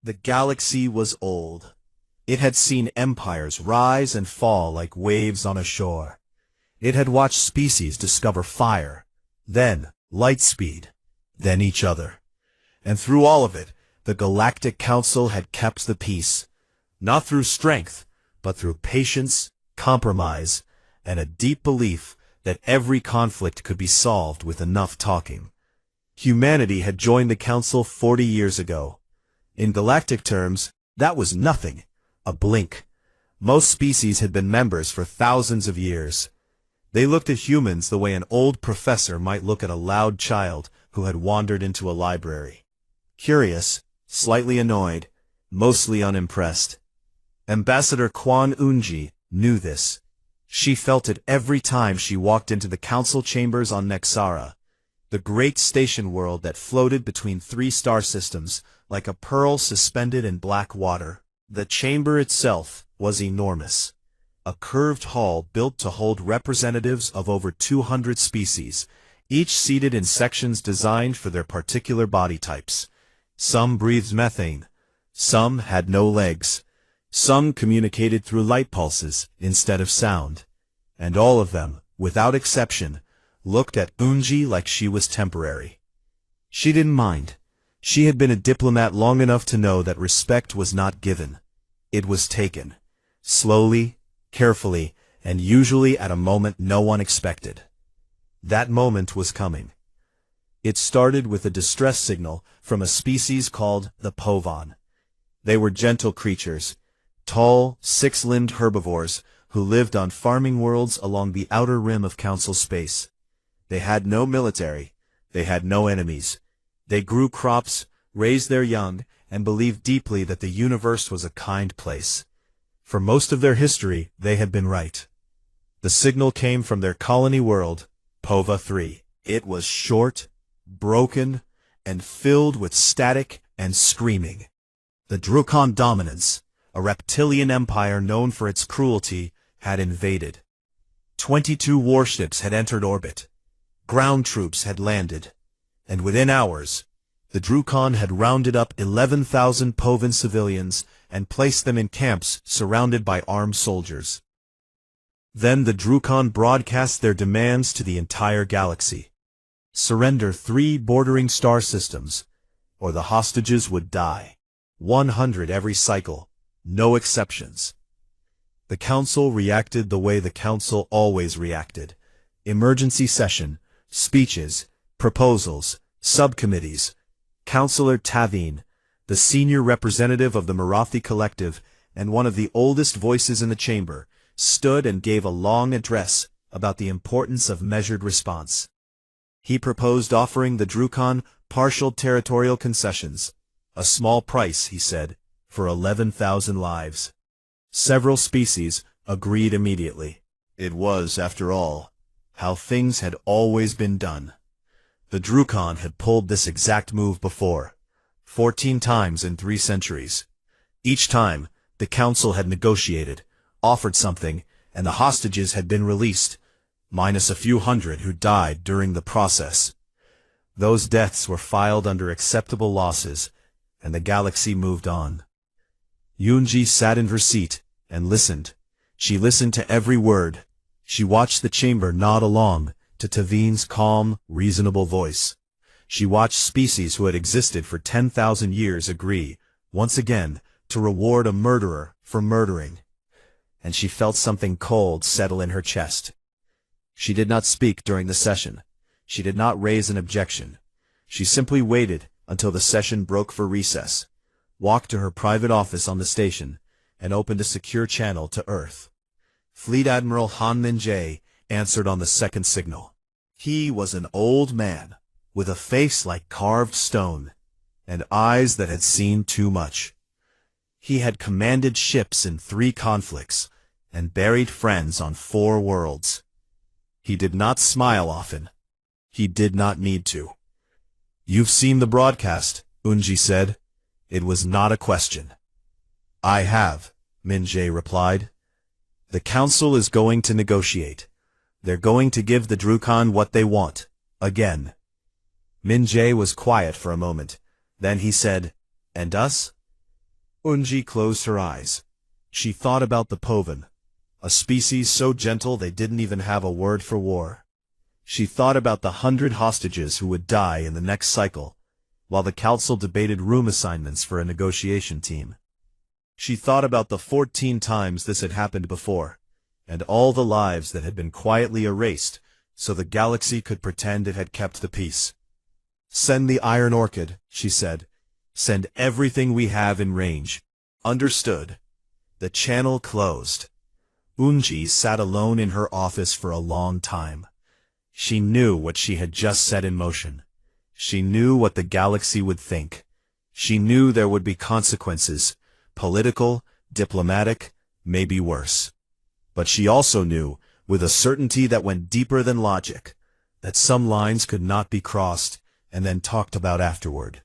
The galaxy was old. It had seen empires rise and fall like waves on a shore. It had watched species discover fire, then light speed, then each other. And through all of it, the Galactic Council had kept the peace, not through strength, but through patience, compromise, and a deep belief that every conflict could be solved with enough talking. Humanity had joined the Council 40 years ago. In galactic terms, that was nothing, a blink. Most species had been members for thousands of years. They looked at humans the way an old professor might look at a loud child who had wandered into a library. Curious, slightly annoyed, mostly unimpressed. Ambassador Quan Unji knew this. She felt it every time she walked into the council chambers on Nexara, the great station world that floated between 3 star systems like a pearl suspended in black water. The chamber itself was enormous. A curved hall built to hold representatives of over 200 species, each seated in sections designed for their particular body types. Some breathed methane. Some had no legs. Some communicated through light pulses instead of sound. And all of them, without exception, looked at Unji like she was temporary. She didn't mind. She had been a diplomat long enough to know that respect was not given. It was taken. Slowly, carefully, and usually at a moment no one expected. That moment was coming. It started with a distress signal from a species called the Povan. They were gentle creatures, tall, 6-limbed herbivores who lived on farming worlds along the outer rim of Council space. They had no military. They had no enemies. They grew crops, raised their young, and believed deeply that the universe was a kind place. For most of their history, they had been right. The signal came from their colony world, Pova 3. It was short, broken, and filled with static and screaming. The Drukon dominance, a reptilian empire known for its cruelty, had invaded. 22 warships had entered orbit. Ground troops had landed. And within hours, the Drukon had rounded up 11,000 Povan civilians and placed them in camps surrounded by armed soldiers. Then the Drukon broadcast their demands to the entire galaxy. Surrender 3 bordering star systems, or the hostages would die. 100 every cycle, no exceptions. The Council reacted the way the Council always reacted. Emergency session, speeches, proposals, subcommittees. Councillor Tavine, the senior representative of the Marathi Collective and one of the oldest voices in the chamber, stood and gave a long address about the importance of measured response. He proposed offering the Drukon partial territorial concessions, a small price, he said, for 11,000 lives. Several species agreed immediately. It was, after all, how things had always been done. The Drukon had pulled this exact move before, 14 times in 3 centuries. Each time, the Council had negotiated, offered something, and the hostages had been released, minus a few hundred who died during the process. Those deaths were filed under acceptable losses, and the galaxy moved on. Unji sat in her seat and listened. She listened to every word. She watched the chamber nod along to Tavine's calm, reasonable voice. She watched species who had existed for 10,000 years agree, once again, to reward a murderer for murdering. And she felt something cold settle in her chest. She did not speak during the session. She did not raise an objection. She simply waited until the session broke for recess, walked to her private office on the station, and opened a secure channel to Earth. Fleet Admiral Han Min-jae answered on the second signal. He was an old man, with a face like carved stone, and eyes that had seen too much. He had commanded ships in 3 conflicts, and buried friends on 4 worlds. He did not smile often. He did not need to. "You've seen the broadcast," Unji said. It was not a question. "I have," Min-jae replied. "The Council is going to negotiate. They're going to give the Drukon what they want, again." Min-jae was quiet for a moment. Then he said, "And us?" Unji closed her eyes. She thought about the Povan, a species so gentle they didn't even have a word for war. She thought about the 100 hostages who would die in the next cycle, while the council debated room assignments for a negotiation team. She thought about the 14 times this had happened before, and all the lives that had been quietly erased so the galaxy could pretend it had kept the peace. "Send the Iron Orchid," she said. "Send everything we have in range." "Understood." The channel closed. Unji sat alone in her office for a long time. She knew what she had just set in motion. She knew what the galaxy would think. She knew there would be consequences, political, diplomatic, maybe worse. But she also knew, with a certainty that went deeper than logic, that some lines could not be crossed and then talked about afterward.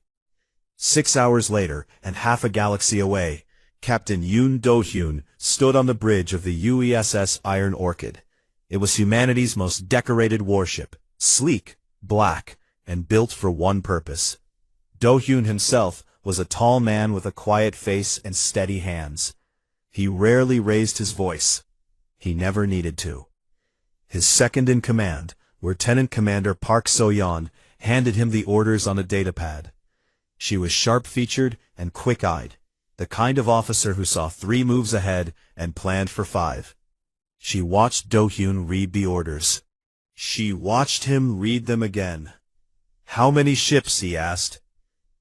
6 hours later, and half a galaxy away, Captain Yoon Do-hyun stood on the bridge of the UESS Iron Orchid. It was humanity's most decorated warship, sleek, black, and built for one purpose. Do-hyun himself was a tall man with a quiet face and steady hands. He rarely raised his voice. He never needed to. His second-in-command, Lieutenant Commander Park So-yeon, handed him the orders on a datapad. She was sharp-featured and quick-eyed, the kind of officer who saw 3 moves ahead and planned for 5. She watched Do-hyun read the orders. She watched him read them again. "How many ships?" he asked.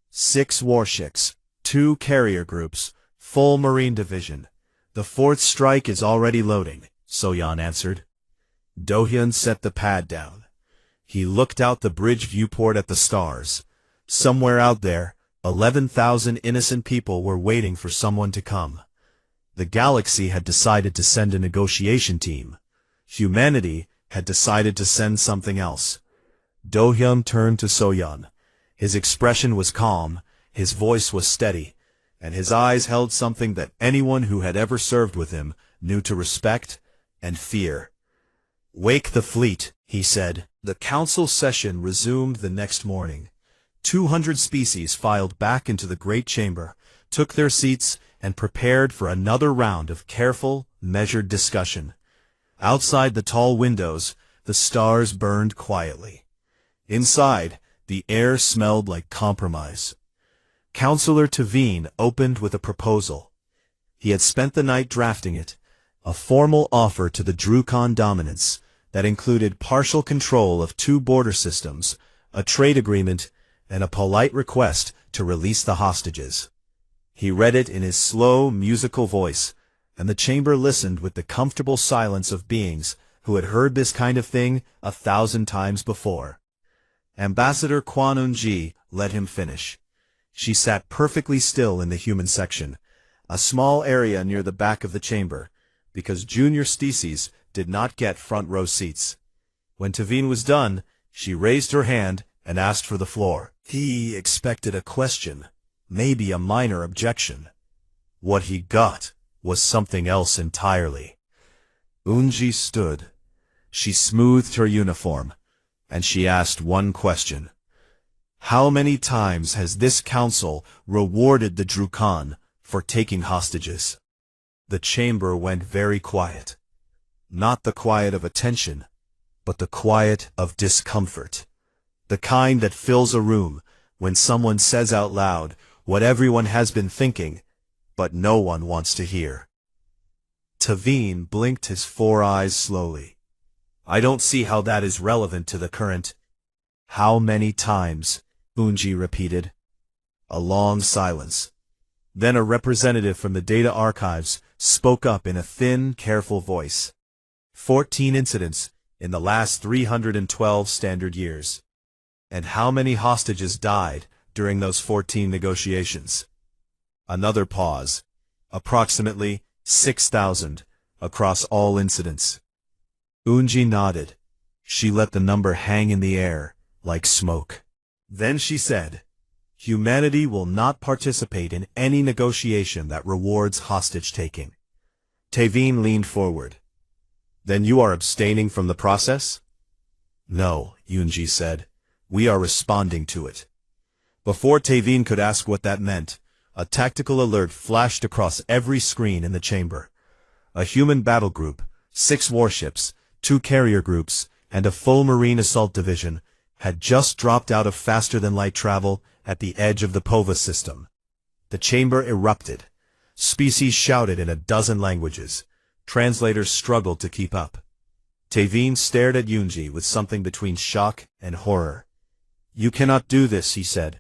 6 warships, 2 carrier groups, full marine division. "The 4th strike is already loading," So-yeon answered. Do-hyun set the pad down. He looked out the bridge viewport at the stars. Somewhere out there, 11,000 innocent people were waiting for someone to come. The galaxy had decided to send a negotiation team. Humanity had decided to send something else. Do-hyun turned to So-yeon. His expression was calm, his voice was steady, and his eyes held something that anyone who had ever served with him knew to respect and fear. "Wake the fleet," he said. The council session resumed the next morning. 200 species filed back into the great chamber, took their seats, and prepared for another round of careful, measured discussion. Outside the tall windows, the stars burned quietly. Inside, the air smelled like compromise. Councillor Tavine opened with a proposal. He had spent the night drafting it, a formal offer to the Drukhon dominance that included partial control of 2 border systems, a trade agreement, and a polite request to release the hostages. He read it in his slow, musical voice, and the chamber listened with the comfortable silence of beings who had heard this kind of thing 1,000 times before. Ambassador Kwon Eun-ji let him finish. She sat perfectly still in the human section, a small area near the back of the chamber, because junior species did not get front-row seats. When Tavine was done, she raised her hand and asked for the floor. He expected a question, maybe a minor objection. What he got was something else entirely. Eun-ji stood. She smoothed her uniform, and she asked one question. How many times has this council rewarded the Drukhon for taking hostages? The chamber went very quiet. Not the quiet of attention, but the quiet of discomfort. The kind that fills a room when someone says out loud what everyone has been thinking, but no one wants to hear. Tavine blinked his 4 eyes slowly. I don't see how that is relevant to the current. How many times? Eun-ji repeated. A long silence. Then a representative from the data archives spoke up in a thin, careful voice. 14 incidents in the last 312 standard years. And how many hostages died during those 14 negotiations? Another pause. Approximately 6,000 across all incidents. Eun-ji nodded. She let the number hang in the air, like smoke. Then she said, Humanity will not participate in any negotiation that rewards hostage-taking. Tavine leaned forward. Then you are abstaining from the process? No, Eun-ji said. We are responding to it. Before Tavine could ask what that meant, A tactical alert flashed across every screen in the chamber. A human battle group, 6 warships, 2 carrier groups, and a full marine assault division had just dropped out of faster-than-light travel at the edge of the POVA system. The chamber erupted. Species shouted in a dozen languages. Translators struggled to keep up. Tevin stared at Yunji with something between shock and horror. "You cannot do this," he said.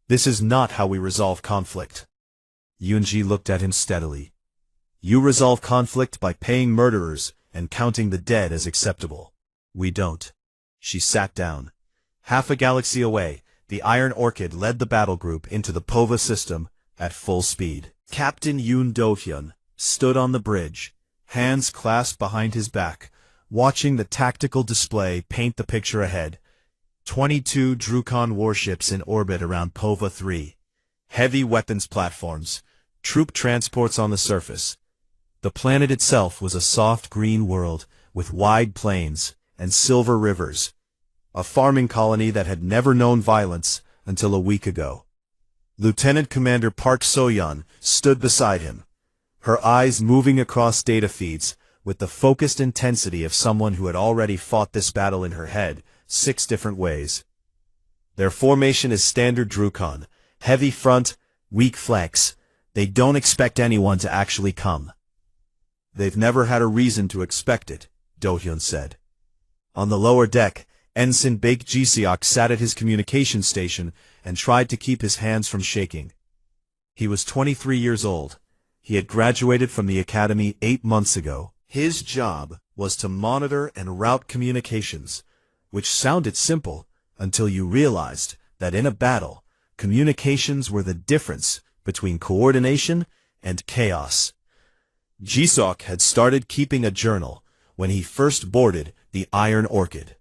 "This is not how we resolve conflict." Yunji looked at him steadily. "You resolve conflict by paying murderers and counting the dead as acceptable. We don't." She sat down. Half a galaxy away, the Iron Orchid led the battle group into the POVA system at full speed. Captain Yoon Do-hyun stood on the bridge, hands clasped behind his back, watching the tactical display paint the picture ahead. 22 Drukhon warships in orbit around POVA 3. Heavy weapons platforms, troop transports on the surface. The planet itself was a soft green world with wide plains and silver rivers. A farming colony that had never known violence until a week ago. Lieutenant Commander Park So-yeon stood beside him, her eyes moving across data feeds with the focused intensity of someone who had already fought this battle in her head 6 different ways. Their formation is standard Drukhon, heavy front, weak flanks. They don't expect anyone to actually come. They've never had a reason to expect it, Do-hyun said. On the lower deck, Ensign Baek Ji-seok sat at his communication station and tried to keep his hands from shaking. He was 23 years old. He had graduated from the academy 8 months ago. His job was to monitor and route communications, which sounded simple until you realized that in a battle, communications were the difference between coordination and chaos. Ji-seok had started keeping a journal when he first boarded the Iron Orchid.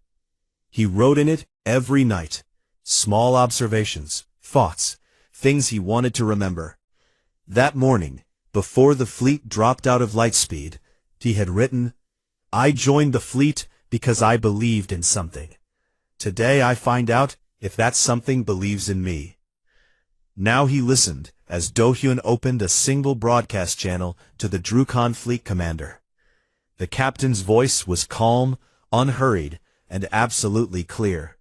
He wrote in it every night, small observations, thoughts, things he wanted to remember. That morning, before the fleet dropped out of light speed, he had written, "I joined the fleet because I believed in something. Today I find out if that something believes in me." Now he listened as Do-hyun opened a single broadcast channel to the Drukhon fleet commander. The captain's voice was calm, unhurried, and absolutely clear.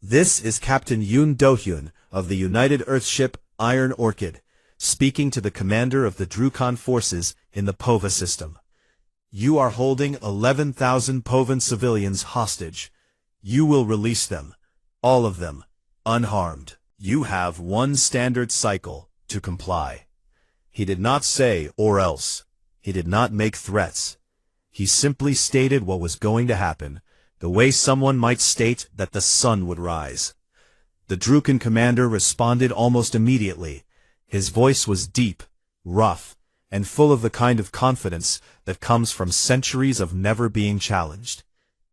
"This is Captain Yoon Do-hyun of the United Earthship Iron Orchid, speaking to the commander of the Drukhon forces in the POVA system. You are holding 11,000 POVAN civilians hostage. You will release them, all of them, unharmed. You have 1 standard cycle to comply." He did not say "or else." He did not make threats. He simply stated what was going to happen, the way someone might state that the sun would rise. The Drukhon commander responded almost immediately. His voice was deep, rough, and full of the kind of confidence that comes from centuries of never being challenged.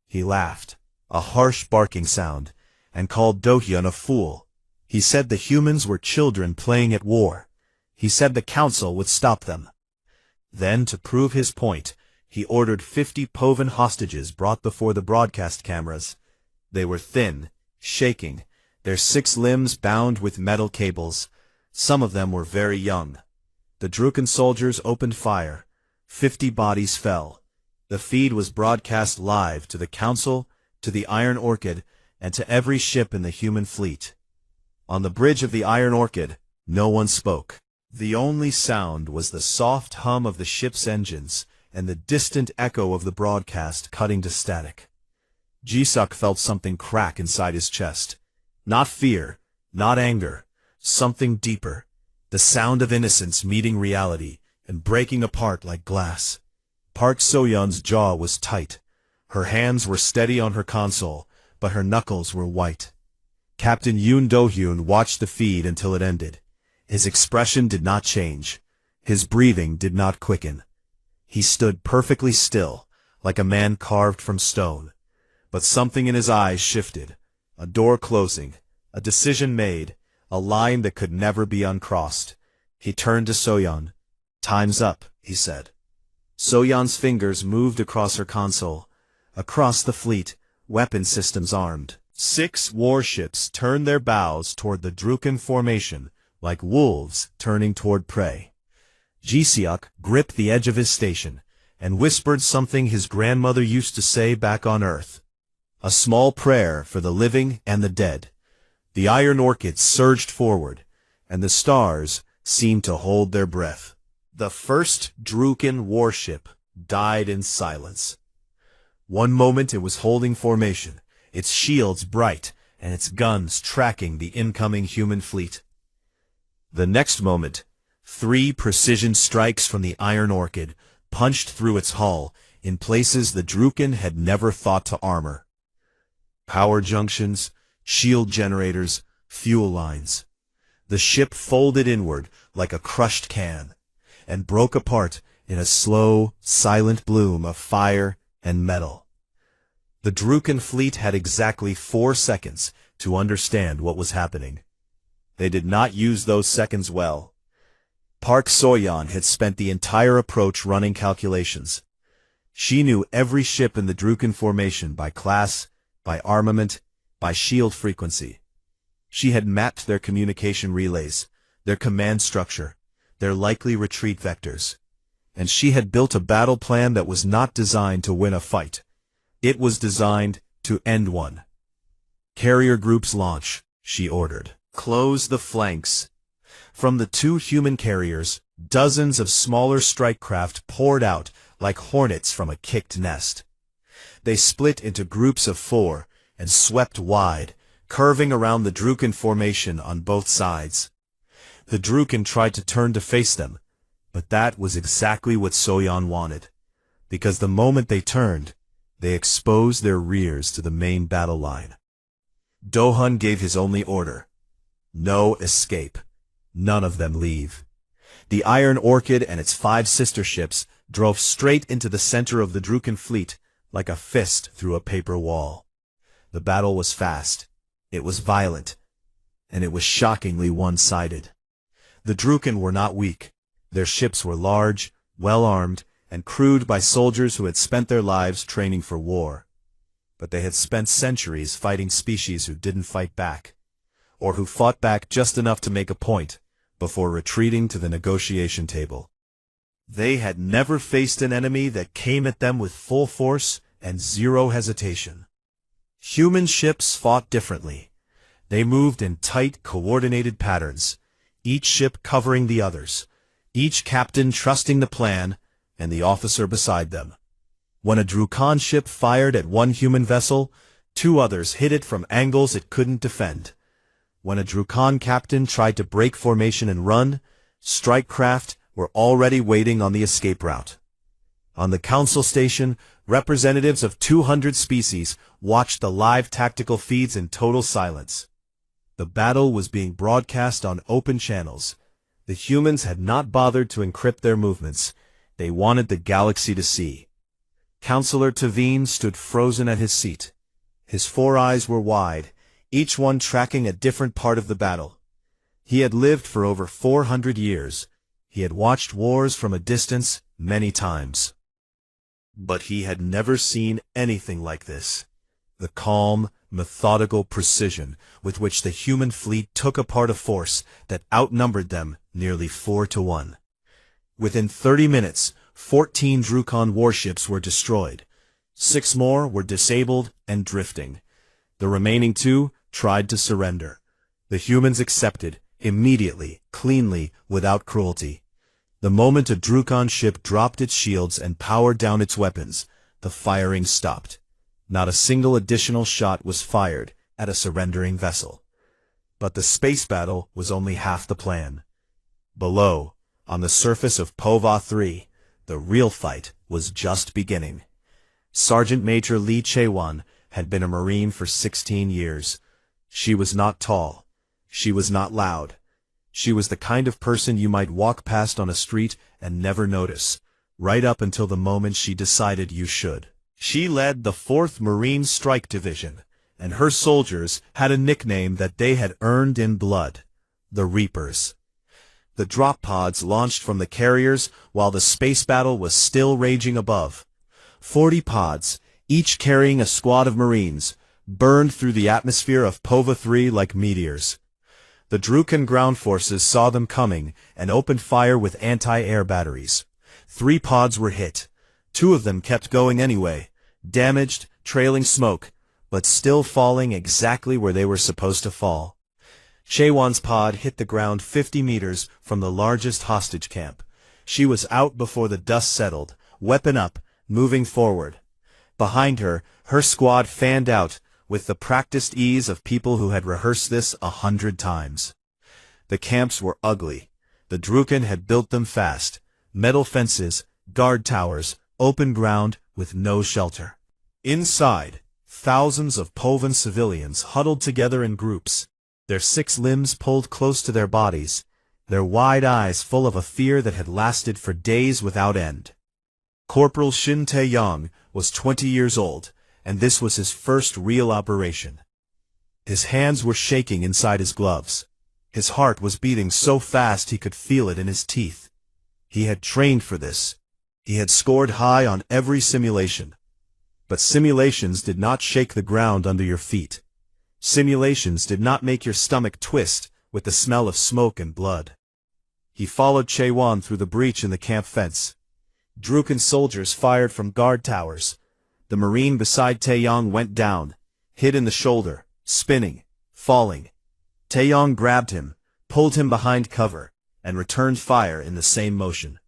He laughed, a harsh barking sound, and called Do-hyun a fool. He said the humans were children playing at war. He said the council would stop them. Then, to prove his point, he ordered 50 POVAN hostages brought before the broadcast cameras. They were thin, shaking, their 6 limbs bound with metal cables. Some of them were very young. The Drukhon soldiers opened fire. 50 bodies fell. The feed was broadcast live to the council, to the Iron Orchid, and to every ship in the human fleet. On the bridge of the Iron Orchid, no one spoke. The only sound was the soft hum of the ship's engines and the distant echo of the broadcast cutting to static. Ji-seok felt something crack inside his chest. Not fear, not anger, something deeper. The sound of innocence meeting reality and breaking apart like glass. Park So-yeon's jaw was tight. Her hands were steady on her console, but her knuckles were white. Captain Yoon Do-hyun watched the feed until it ended. His expression did not change. His breathing did not quicken. He stood perfectly still, like a man carved from stone. But something in his eyes shifted. A door closing, a decision made, a line that could never be uncrossed. He turned to So-yeon. "Time's up," he said. So-yeon's fingers moved across her console. Across the fleet, weapon systems armed. 6 warships turned their bows toward the Drukhon formation, like wolves turning toward prey. Jisiuk gripped the edge of his station and whispered something his grandmother used to say back on Earth. A small prayer for the living and the dead. The iron orchid surged forward, and the stars seemed to hold their breath. The first Drukan warship died in silence. One moment it was holding formation, its shields bright and its guns tracking the incoming human fleet. The next moment, 3 precision strikes from the iron orchid punched through its hull in places the Drukan had never thought to armor. Power junctions, shield generators, fuel lines. The ship folded inward like a crushed can, and broke apart in a slow, silent bloom of fire and metal. The Drukan fleet had exactly 4 seconds to understand what was happening. They did not use those seconds well. Park Soyeon had spent the entire approach running calculations. She knew every ship in the Drukan formation by class, by armament, by shield frequency. She had mapped their communication relays, their command structure, their likely retreat vectors. And she had built a battle plan that was not designed to win a fight. It was designed to end one. Carrier groups launch, she ordered. Close the flanks. From the 2 human carriers, dozens of smaller strike craft poured out like hornets from a kicked nest. They split into groups of 4 and swept wide, curving around the Drukan formation on both sides. The Drukan tried to turn to face them, but that was exactly what Soyeon wanted, because the moment they turned, they exposed their rears to the main battle line. Dohun gave his only order. No escape. None of them leave. The Iron Orchid and its 5 sister ships drove straight into the center of the Drukan fleet like a fist through a paper wall. The battle was fast. It was violent. And it was shockingly one-sided. The Drukan were not weak. Their ships were large, well-armed, and crewed by soldiers who had spent their lives training for war. But they had spent centuries fighting species who didn't fight back, or who fought back just enough to make a point before retreating to the negotiation table. They had never faced an enemy that came at them with full force and zero hesitation. Human ships fought differently. They moved in tight, coordinated patterns, each ship covering the others, each captain trusting the plan and the officer beside them. When a Drukan ship fired at one human vessel, 2 others hit it from angles it couldn't defend. When a Drukan captain tried to break formation and run, strike craft were already waiting on the escape route. On the council station, representatives of 200 species watched the live tactical feeds in total silence. The battle was being broadcast on open channels. The humans had not bothered to encrypt their movements. They wanted the galaxy to see. Councillor Tavine stood frozen at his seat. His 4 eyes were wide, each one tracking a different part of the battle. He had lived for over 400 years. He had watched wars from a distance many times. But he had never seen anything like this. The calm, methodical precision with which the human fleet took apart a force that outnumbered them nearly 4-1. Within 30 minutes, 14 Drukan warships were destroyed. 6 more were disabled and drifting. The remaining 2 tried to surrender. The humans accepted, immediately, cleanly, without cruelty. The moment a Drukan ship dropped its shields and powered down its weapons, the firing stopped. Not a single additional shot was fired at a surrendering vessel. But the space battle was only half the plan. Below, on the surface of Pova 3, the real fight was just beginning. Sergeant Major Lee Chae-won had been a Marine for 16 years. She was not tall. She was not loud. She was the kind of person you might walk past on a street and never notice, right up until the moment she decided you should. She led the 4th Marine Strike Division, and her soldiers had a nickname that they had earned in blood: the Reapers. The drop pods launched from the carriers while the space battle was still raging above. 40 pods, each carrying a squad of Marines, burned through the atmosphere of Pova 3 like meteors. The Drukan ground forces saw them coming and opened fire with anti-air batteries. 3 pods were hit. 2 of them kept going anyway, damaged, trailing smoke, but still falling exactly where they were supposed to fall. Chaewon's pod hit the ground 50 meters from the largest hostage camp. She was out before the dust settled, weapon up, moving forward. Behind her, her squad fanned out, with the practiced ease of people who had rehearsed this 100 times. The camps were ugly. The Drukan had built them fast. Metal fences, guard towers, open ground with no shelter. Inside, thousands of Povan civilians huddled together in groups, their 6 limbs pulled close to their bodies, their wide eyes full of a fear that had lasted for days without end. Corporal Shin Tae-yong was 20 years old, and this was his first real operation. His hands were shaking inside his gloves. His heart was beating so fast he could feel it in his teeth. He had trained for this. He had scored high on every simulation. But simulations did not shake the ground under your feet. Simulations did not make your stomach twist with the smell of smoke and blood. He followed Chaewon through the breach in the camp fence. Drukan soldiers fired from guard towers. The Marine beside Taeyong went down, hit in the shoulder, spinning, falling. Taeyong grabbed him, pulled him behind cover, and returned fire in the same motion.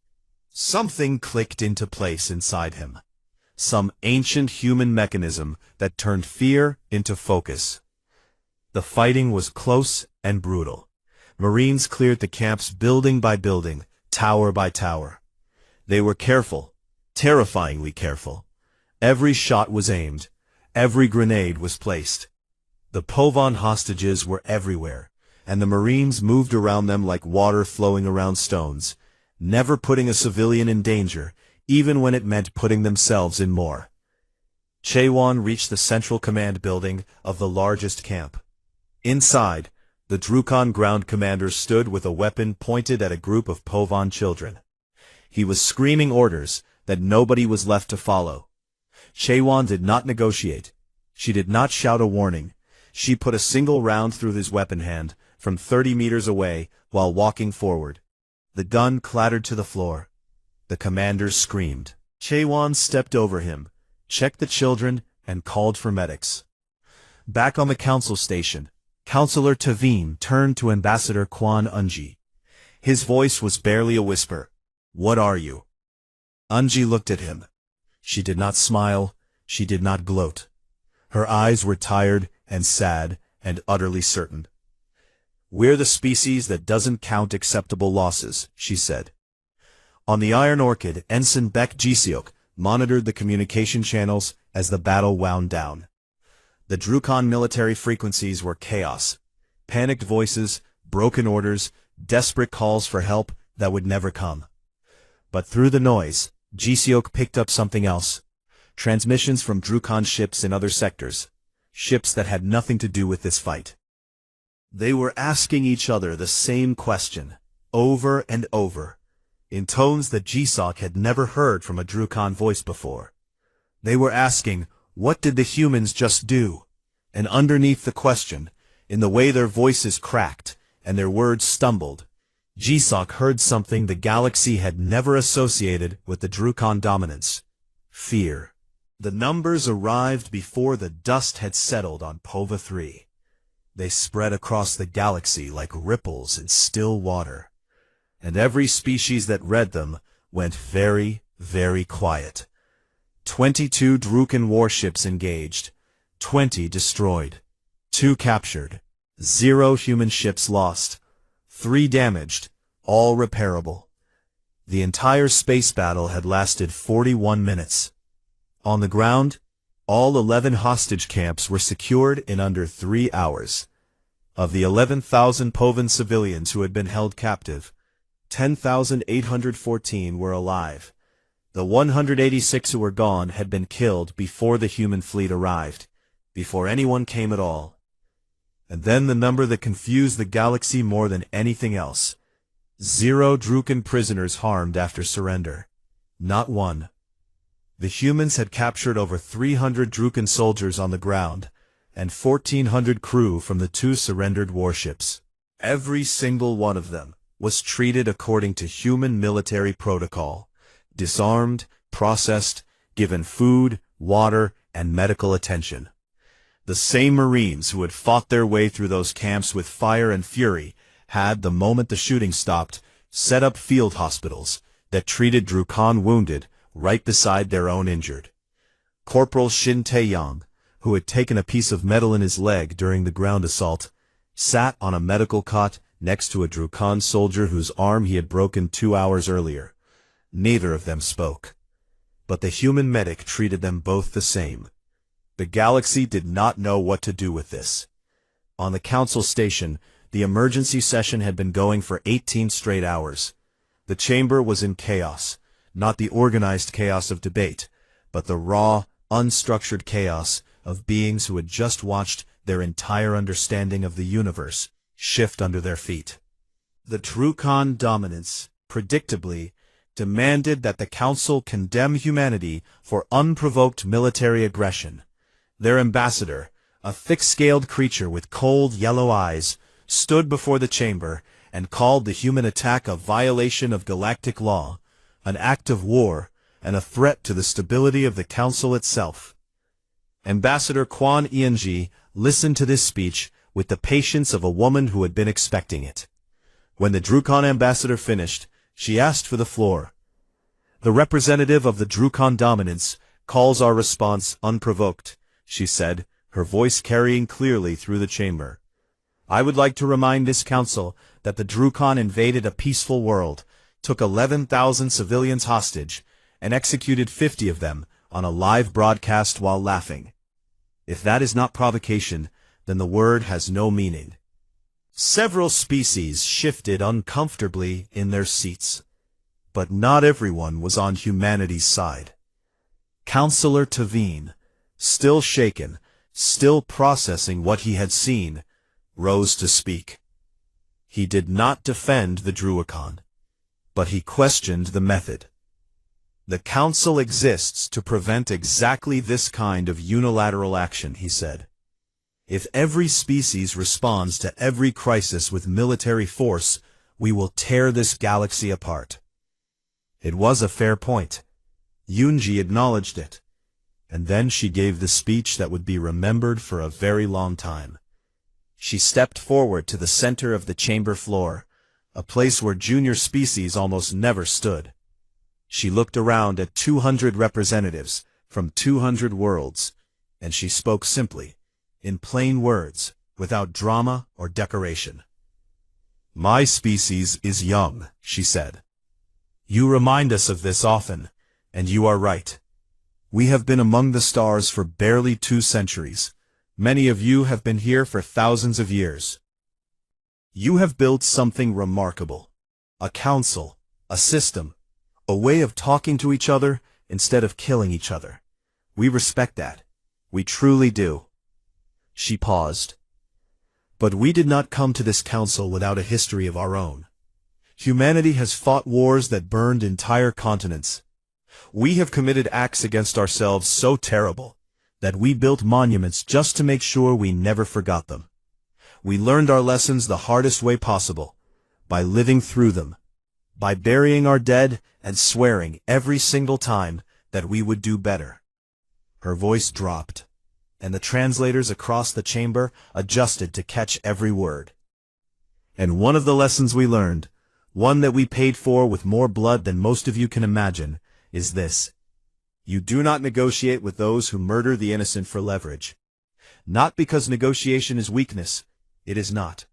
Something clicked into place inside him. Some ancient human mechanism that turned fear into focus. The fighting was close and brutal. Marines cleared the camps building by building, tower by tower. They were careful, terrifyingly careful. Every shot was aimed. Every grenade was placed. The Povan hostages were everywhere, and the Marines moved around them like water flowing around stones, never putting a civilian in danger, even when it meant putting themselves in more. Chaewon reached the central command building of the largest camp. Inside, the Drukan ground commander stood with a weapon pointed at a group of Povan children. He was screaming orders that nobody was left to follow. Chaewon did not negotiate. She did not shout a warning. She put a single round through his weapon hand from 30 meters away while walking forward. The gun clattered to the floor. The commander screamed. Chaewon stepped over him, checked the children, and called for medics. Back on the council station, Councillor Tavim turned to Ambassador Kwan Unji. His voice was barely a whisper. "What are you?" Unji looked at him. She did not smile, she did not gloat. Her eyes were tired and sad and utterly certain. "We're the species that doesn't count acceptable losses," she said. On the Iron Orchid, Ensign Baek Ji-seok monitored the communication channels as the battle wound down. The Drukan military frequencies were chaos. Panicked voices, broken orders, desperate calls for help that would never come. But through the noise, Ji-seok picked up something else. Transmissions from Drukan ships in other sectors. Ships that had nothing to do with this fight. They were asking each other the same question, over and over, in tones that Ji-seok had never heard from a Drukan voice before. They were asking, what did the humans just do? And underneath the question, in the way their voices cracked and their words stumbled, Ji-seok heard something the galaxy had never associated with the Drukan dominance. Fear. The numbers arrived before the dust had settled on Pova 3. They spread across the galaxy like ripples in still water. And every species that read them went very, very quiet. 22 Drukan warships engaged, 20 destroyed, 2 captured, 0 human ships lost, 3 damaged, all repairable. The entire space battle had lasted 41 minutes. On the ground, all 11 hostage camps were secured in under 3 hours. Of the 11,000 Povan civilians who had been held captive, 10,814 were alive. The 186 who were gone had been killed before the human fleet arrived, before anyone came at all. And then the number that confused the galaxy more than anything else. 0 Drukan prisoners harmed after surrender. Not one. The humans had captured over 300 Drukan soldiers on the ground, and 1,400 crew from the 2 surrendered warships. Every single one of them was treated according to human military protocol, disarmed, processed, given food, water, and medical attention. The same Marines who had fought their way through those camps with fire and fury had, the moment the shooting stopped, set up field hospitals that treated Drukhon wounded right beside their own injured. Corporal Shin Taeyong, who had taken a piece of metal in his leg during the ground assault, sat on a medical cot next to a Drukhon soldier whose arm he had broken 2 hours earlier. Neither of them spoke. But the human medic treated them both the same. The galaxy did not know what to do with this. On the council station, the emergency session had been going for 18 straight hours. The chamber was in chaos, not the organized chaos of debate, but the raw, unstructured chaos of beings who had just watched their entire understanding of the universe shift under their feet. The Drukhon dominance, predictably, demanded that the council condemn humanity for unprovoked military aggression. Their ambassador, a thick-scaled creature with cold yellow eyes, stood before the chamber and called the human attack a violation of galactic law, an act of war, and a threat to the stability of the council itself. Ambassador Quan Eunji listened to this speech with the patience of a woman who had been expecting it. When the Drukhon ambassador finished, she asked for the floor. "The representative of the Drukhon dominance calls our response unprovoked," she said, her voice carrying clearly through the chamber. "I would like to remind this council that the Drukhon invaded a peaceful world, took 11,000 civilians hostage, and executed 50 of them on a live broadcast while laughing. If that is not provocation, then the word has no meaning." Several species shifted uncomfortably in their seats, but not everyone was on humanity's side. Councillor Tavine, still shaken, still processing what he had seen, rose to speak. He did not defend the Drukhon, but he questioned the method. "The Council exists to prevent exactly this kind of unilateral action," he said. "If every species responds to every crisis with military force, we will tear this galaxy apart." It was a fair point. Eunji acknowledged it. And then she gave the speech that would be remembered for a very long time. She stepped forward to the center of the chamber floor, a place where junior species almost never stood. She looked around at 200 representatives from 200 worlds, and she spoke simply, in plain words, without drama or decoration. "My species is young," she said. "You remind us of this often, and you are right. We have been among the stars for barely 2 centuries. Many of you have been here for thousands of years. You have built something remarkable. A council, a system, a way of talking to each other instead of killing each other. We respect that. We truly do." She paused. "But we did not come to this council without a history of our own. Humanity has fought wars that burned entire continents. We have committed acts against ourselves so terrible that we built monuments just to make sure we never forgot them. We learned our lessons the hardest way possible, by living through them, by burying our dead and swearing every single time that we would do better." Her voice dropped, and the translators across the chamber adjusted to catch every word. "And one of the lessons we learned, one that we paid for with more blood than most of you can imagine, is this: you do not negotiate with those who murder the innocent for leverage. Not because negotiation is weakness. It is not.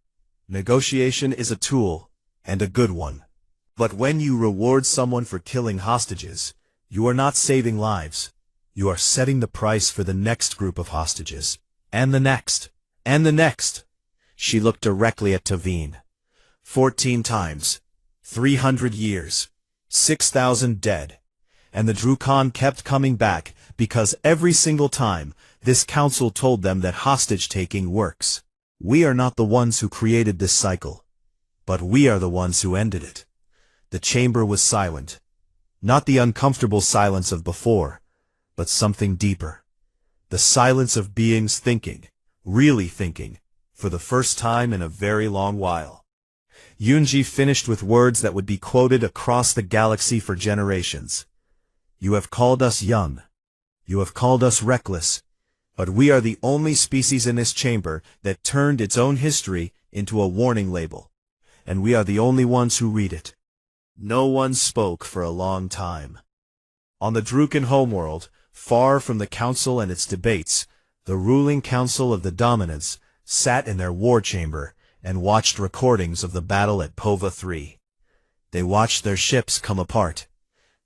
Negotiation is a tool, and a good one. But when you reward someone for killing hostages, you are not saving lives. You are setting the price for the next group of hostages. And the next. And the next." She looked directly at Tavine. 14 times. 300 years. 6,000 dead. And the Drukhon kept coming back because every single time this council told them that hostage-taking works. "We are not the ones who created this cycle, but we are the ones who ended it." The chamber was silent. Not the uncomfortable silence of before, but something deeper. The silence of beings thinking, really thinking, for the first time in a very long while. Yunji finished with words that would be quoted across the galaxy for generations. You have called us young. You have called us reckless. But we are the only species in this chamber that turned its own history into a warning label. And we are the only ones who read it. No one spoke for a long time. On the Druken homeworld, far from the council and its debates, the ruling council of the dominants sat in their war chamber and watched recordings of the battle at Pova 3. They watched their ships come apart.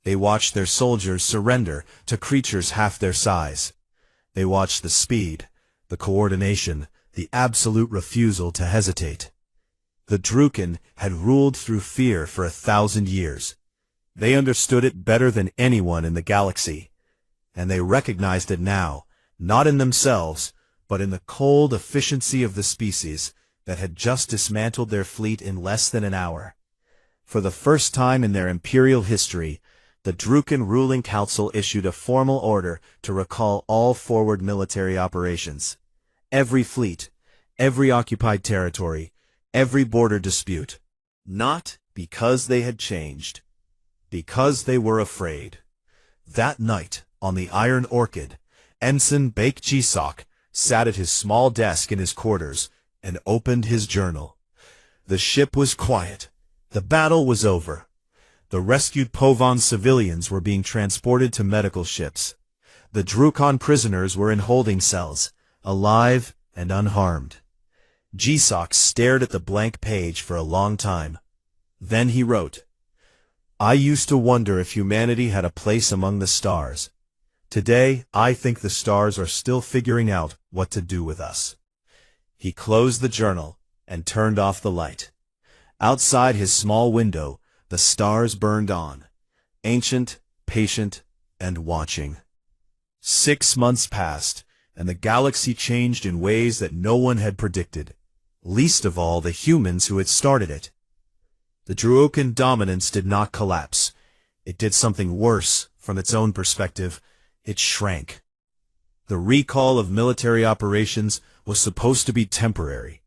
They watched their soldiers surrender to creatures half their size. They watched the speed, the coordination, the absolute refusal to hesitate. The Druken had ruled through fear for 1,000 years. They understood it better than anyone in the galaxy, and they recognized it now, not in themselves, but in the cold efficiency of the species that had just dismantled their fleet in less than an hour. For the first time in their imperial history, the Druken ruling council issued a formal order to recall all forward military operations. Every fleet, every occupied territory, every border dispute. Not because they had changed, because they were afraid. That night, on the Iron Orchid, Ensign Baek Jisok sat at his small desk in his quarters and opened his journal. The ship was quiet. The battle was over. The rescued Povan civilians were being transported to medical ships. The Drukan prisoners were in holding cells, alive and unharmed. Jisok stared at the blank page for a long time. Then he wrote, I used to wonder if humanity had a place among the stars. Today, I think the stars are still figuring out what to do with us. He closed the journal and turned off the light. Outside his small window, the stars burned on, ancient, patient, and watching. 6 months passed, and the galaxy changed in ways that no one had predicted, least of all the humans who had started it. The Druokan dominance did not collapse. It did something worse from its own perspective. It shrank. The recall of military operations was supposed to be temporary,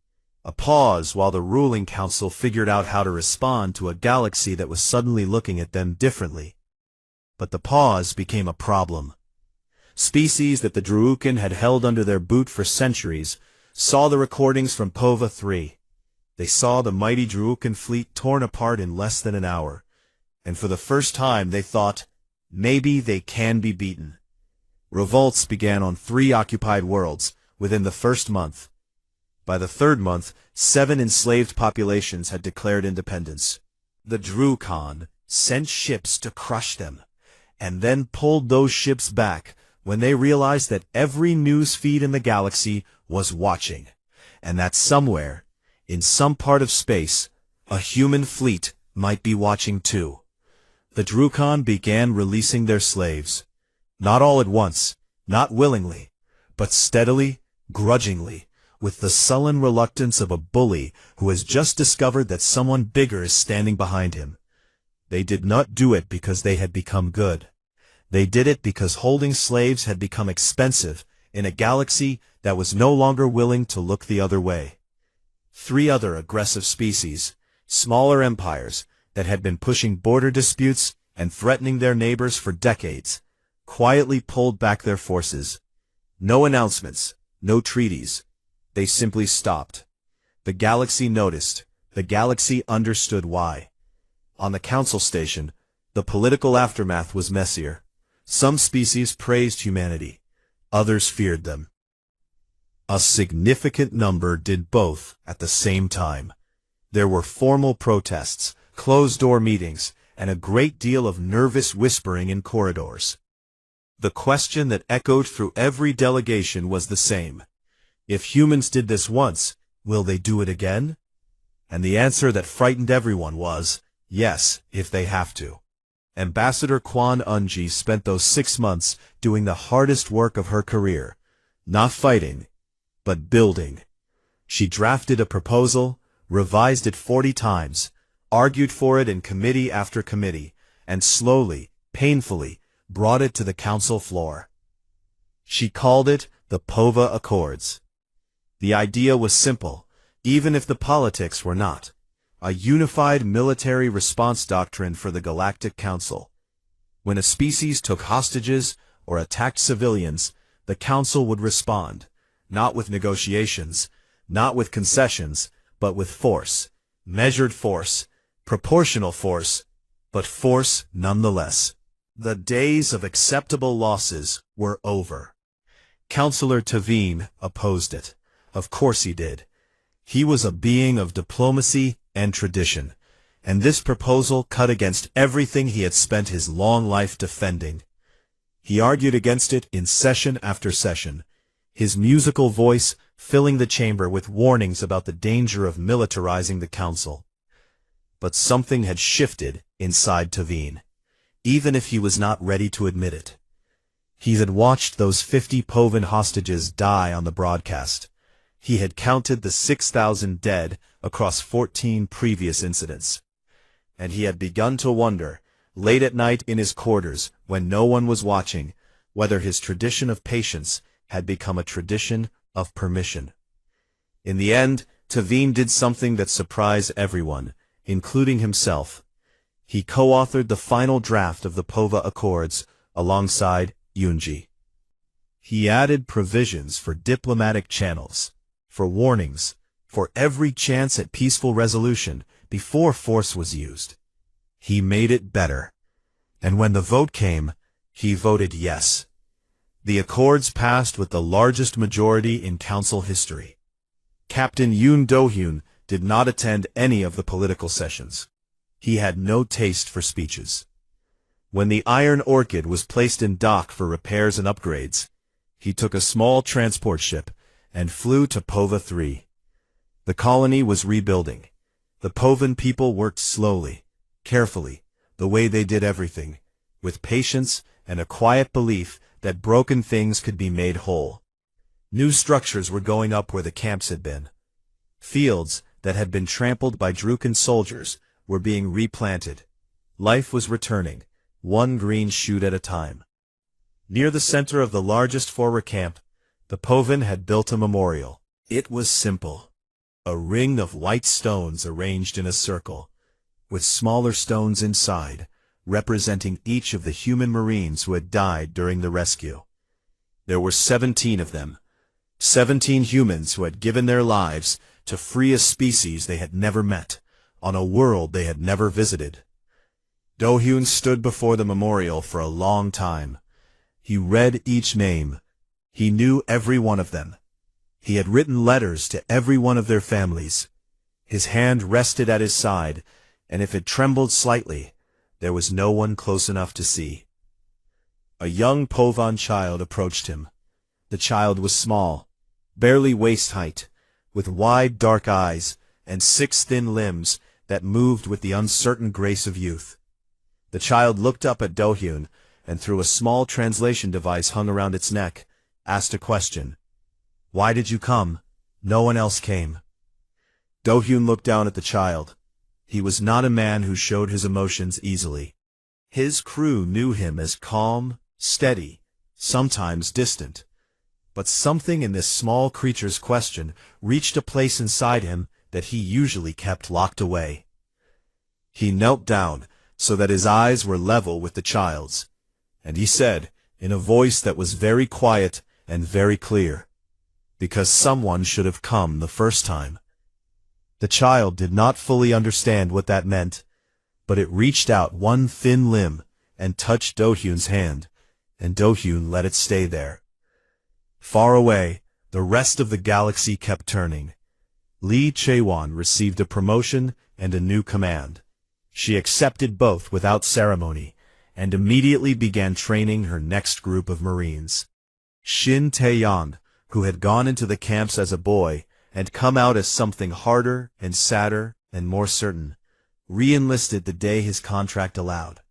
a pause while the ruling council figured out how to respond to a galaxy that was suddenly looking at them differently. But the pause became a problem. Species that the Druokan had held under their boot for centuries saw the recordings from Pova 3. They saw the mighty Druokan fleet torn apart in less than an hour, and for the first time they thought, maybe they can be beaten. Revolts began on 3 occupied worlds within the first month. By the 3rd month, 7 enslaved populations had declared independence. The Drukan sent ships to crush them, and then pulled those ships back when they realized that every news feed in the galaxy was watching, and that somewhere, in some part of space, a human fleet might be watching too. The Drukan began releasing their slaves. Not all at once, not willingly, but steadily, grudgingly, with the sullen reluctance of a bully who has just discovered that someone bigger is standing behind him. They did not do it because they had become good. They did it because holding slaves had become expensive in a galaxy that was no longer willing to look the other way. 3 other aggressive species, smaller empires that had been pushing border disputes and threatening their neighbors for decades, quietly pulled back their forces. No announcements, no treaties. They simply stopped. The galaxy noticed. The galaxy understood why. On the council station, the political aftermath was messier. Some species praised humanity. Others feared them. A significant number did both at the same time. There were formal protests, closed-door meetings, and a great deal of nervous whispering in corridors. The question that echoed through every delegation was the same. If humans did this once, will they do it again? And the answer that frightened everyone was, yes, if they have to. Ambassador Quan Unji spent those 6 months doing the hardest work of her career, not fighting, but building. She drafted a proposal, revised it 40 times, argued for it in committee after committee, and slowly, painfully, brought it to the council floor. She called it the Pova Accords. The idea was simple, even if the politics were not. A unified military response doctrine for the Galactic Council. When a species took hostages or attacked civilians, the Council would respond, not with negotiations, not with concessions, but with force. Measured force, proportional force, but force nonetheless. The days of acceptable losses were over. Councillor Tavine opposed it. Of course he did. He was a being of diplomacy and tradition, and this proposal cut against everything he had spent his long life defending. He argued against it in session after session, his musical voice filling the chamber with warnings about the danger of militarizing the council. But something had shifted inside Tavine, even if he was not ready to admit it. He had watched those 50 Povan hostages die on the broadcast. He had counted the 6,000 dead across 14 previous incidents. And he had begun to wonder, late at night in his quarters, when no one was watching, whether his tradition of patience had become a tradition of permission. In the end, Tavine did something that surprised everyone, including himself. He co-authored the final draft of the Pova Accords alongside Yunji. He added provisions for diplomatic channels, for warnings, for every chance at peaceful resolution before force was used. He made it better. And when the vote came, he voted yes. The accords passed with the largest majority in council history. Captain Yoon Do-hyun did not attend any of the political sessions. He had no taste for speeches. When the Iron Orchid was placed in dock for repairs and upgrades, he took a small transport ship and flew to Pova 3. The colony was rebuilding. The Povan people worked slowly, carefully, the way they did everything, with patience and a quiet belief that broken things could be made whole. New structures were going up where the camps had been. Fields that had been trampled by Drukan soldiers were being replanted. Life was returning, one green shoot at a time. Near the center of the largest forward camp, the Povan had built a memorial. It was simple. A ring of white stones arranged in a circle, with smaller stones inside, representing each of the human Marines who had died during the rescue. There were 17 of them, 17 humans who had given their lives to free a species they had never met, on a world they had never visited. Do-hyun stood before the memorial for a long time. He read each name. He knew every one of them. He had written letters to every one of their families. His hand rested at his side, and if it trembled slightly, there was no one close enough to see. A young Povan child approached him. The child was small, barely waist height, with wide dark eyes and 6 thin limbs that moved with the uncertain grace of youth. The child looked up at Do-hyun, and through a small translation device hung around its neck, asked a question. "Why did you come? No one else came." Do-hyun looked down at the child. He was not a man who showed his emotions easily. His crew knew him as calm, steady, sometimes distant. But something in this small creature's question reached a place inside him that he usually kept locked away. He knelt down so that his eyes were level with the child's, and he said, in a voice that was very quiet and very clear, "Because someone should have come the first time." The child did not fully understand what that meant, but it reached out one thin limb and touched Do-hyun's hand, and Do-hyun let it stay there. Far away, the rest of the galaxy kept turning. Lee Chae-won received a promotion and a new command. She accepted both without ceremony, and immediately began training her next group of Marines. Shin Tae-yeon, who had gone into the camps as a boy and come out as something harder and sadder and more certain, re-enlisted the day his contract allowed.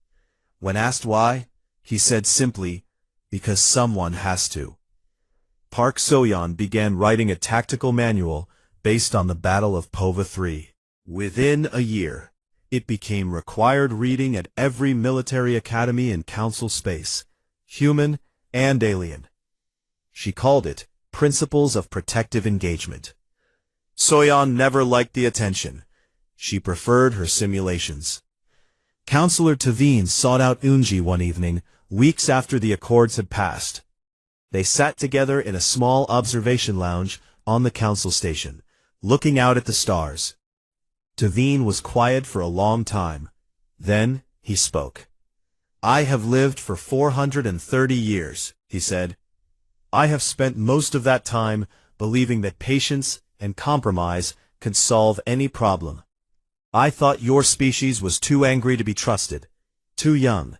When asked why, he said simply, "Because someone has to." Park So-yeon began writing a tactical manual based on the Battle of Pova 3. Within a year, it became required reading at every military academy in council space, human and alien. She called it principles of protective engagement. Soyeon never liked the attention. She preferred her simulations. Counselor Tavine sought out Eunji one evening, weeks after the accords had passed. They sat together in a small observation lounge on the council station, looking out at the stars. Tavine was quiet for a long time. Then he spoke. "I have lived for 430 years, he said. "I have spent most of that time believing that patience and compromise could solve any problem. I thought your species was too angry to be trusted, too young,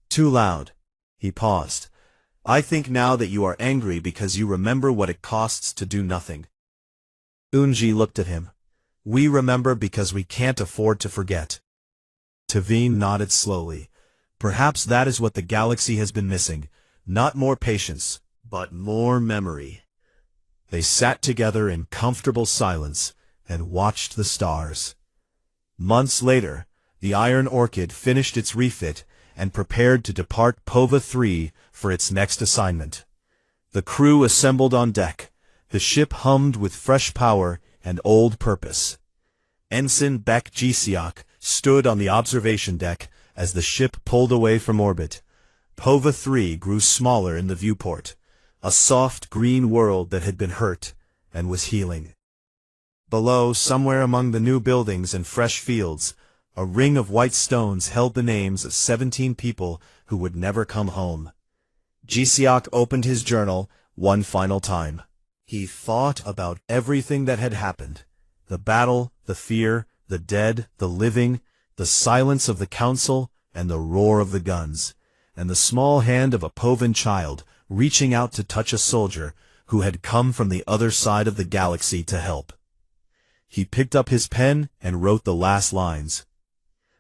too loud." He paused. "I think now that you are angry because you remember what it costs to do nothing." Eunji looked at him. "We remember because we can't afford to forget." Tavine nodded slowly. "Perhaps that is what the galaxy has been missing. Not more patience, but more memory." They sat together in comfortable silence and watched the stars. Months later, the Iron Orchid finished its refit and prepared to depart POVA 3 for its next assignment. The crew assembled on deck. The ship hummed with fresh power and old purpose. Ensign Baek Ji-seok stood on the observation deck as the ship pulled away from orbit. POVA 3 grew smaller in the viewport, a soft green world that had been hurt and was healing. Below, somewhere among the new buildings and fresh fields, a ring of white stones held the names of 17 people who would never come home. Ji-seok opened his journal one final time. He thought about everything that had happened. The battle, the fear, the dead, the living, the silence of the council, and the roar of the guns, and the small hand of a Povan child reaching out to touch a soldier who had come from the other side of the galaxy to help. He picked up his pen and wrote the last lines.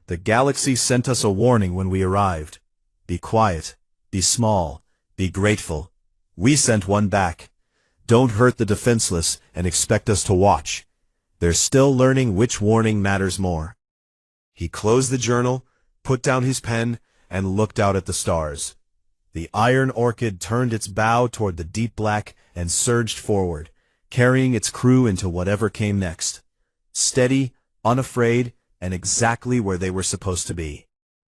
"The galaxy sent us a warning when we arrived. Be quiet, be small, be grateful. We sent one back. Don't hurt the defenseless and expect us to watch. They're still learning which warning matters more." He closed the journal, put down his pen, and looked out at the stars. The Iron Orchid turned its bow toward the deep black and surged forward, carrying its crew into whatever came next. Steady, unafraid, and exactly where they were supposed to be.